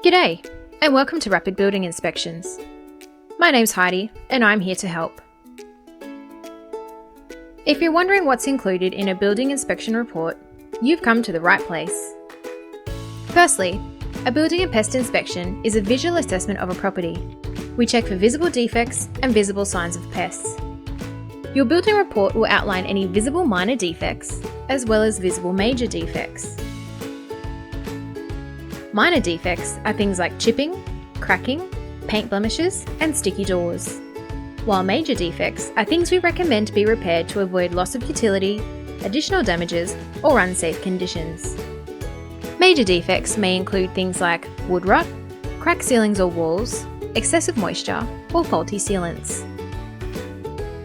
G'day, and welcome to Rapid Building Inspections. My name's Heidi, and I'm here to help. If you're wondering what's included in a building inspection report, you've come to the right place. Firstly, a building and pest inspection is a visual assessment of a property. We check for visible defects and visible signs of pests. Your building report will outline any visible minor defects, as well as visible major defects. Minor defects are things like chipping, cracking, paint blemishes, and sticky doors. While major defects are things we recommend be repaired to avoid loss of utility, additional damages, or unsafe conditions. Major defects may include things like wood rot, cracked ceilings or walls, excessive moisture, or faulty sealants.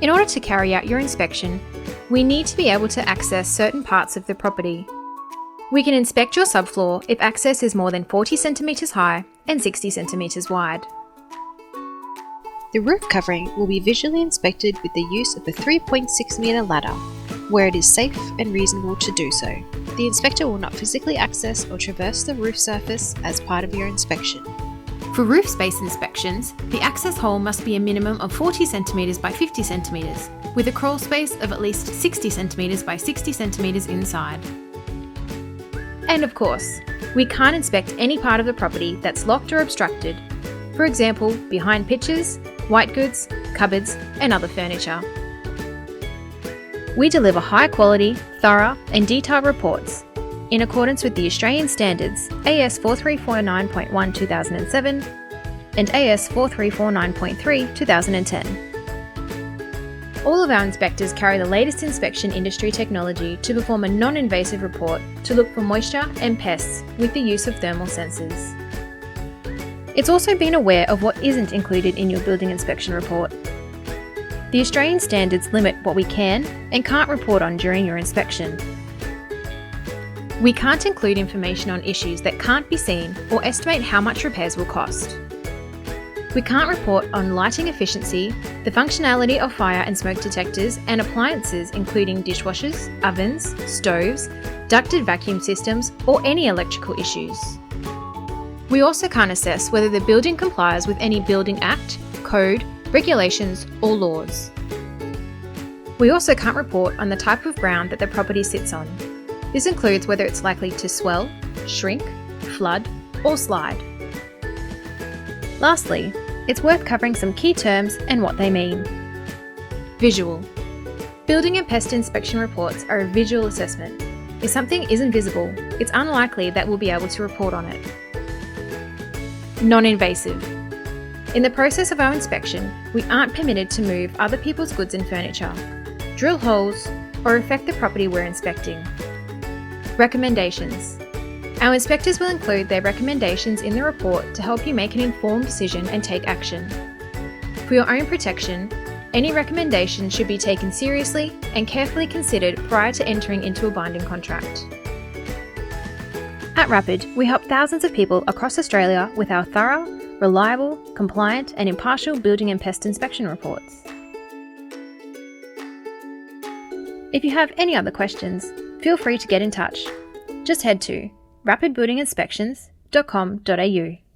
In order to carry out your inspection, we need to be able to access certain parts of the property. We can inspect your subfloor if access is more than 40 centimetres high and 60 centimetres wide. The roof covering will be visually inspected with the use of a 3.6 metre ladder, where it is safe and reasonable to do so. The inspector will not physically access or traverse the roof surface as part of your inspection. For roof space inspections, the access hole must be a minimum of 40 centimetres by 50 centimetres, with a crawl space of at least 60 centimetres by 60 centimetres inside. And of course, we can't inspect any part of the property that's locked or obstructed, for example, behind pictures, white goods, cupboards, and other furniture. We deliver high quality, thorough, and detailed reports in accordance with the Australian Standards AS 4349.1 2007 and AS 4349.3 2010. All of our inspectors carry the latest inspection industry technology to perform a non-invasive report to look for moisture and pests with the use of thermal sensors. It's also been aware of what isn't included in your building inspection report. The Australian standards limit what we can and can't report on during your inspection. We can't include information on issues that can't be seen or estimate how much repairs will cost. We can't report on lighting efficiency, the functionality of fire and smoke detectors and appliances including dishwashers, ovens, stoves, ducted vacuum systems, or any electrical issues. We also can't assess whether the building complies with any Building Act, code, regulations, or laws. We also can't report on the type of ground that the property sits on. This includes whether it's likely to swell, shrink, flood, or slide. Lastly, it's worth covering some key terms and what they mean. Visual. Building and pest inspection reports are a visual assessment. If something isn't visible, it's unlikely that we'll be able to report on it. Non-invasive. In the process of our inspection, we aren't permitted to move other people's goods and furniture, drill holes, or affect the property we're inspecting. Recommendations. Our inspectors will include their recommendations in the report to help you make an informed decision and take action. For your own protection, any recommendation should be taken seriously and carefully considered prior to entering into a binding contract. At Rapid, we help thousands of people across Australia with our thorough, reliable, compliant, and impartial building and pest inspection reports. If you have any other questions, feel free to get in touch. Just head to rapidbuildinginspections.com.au.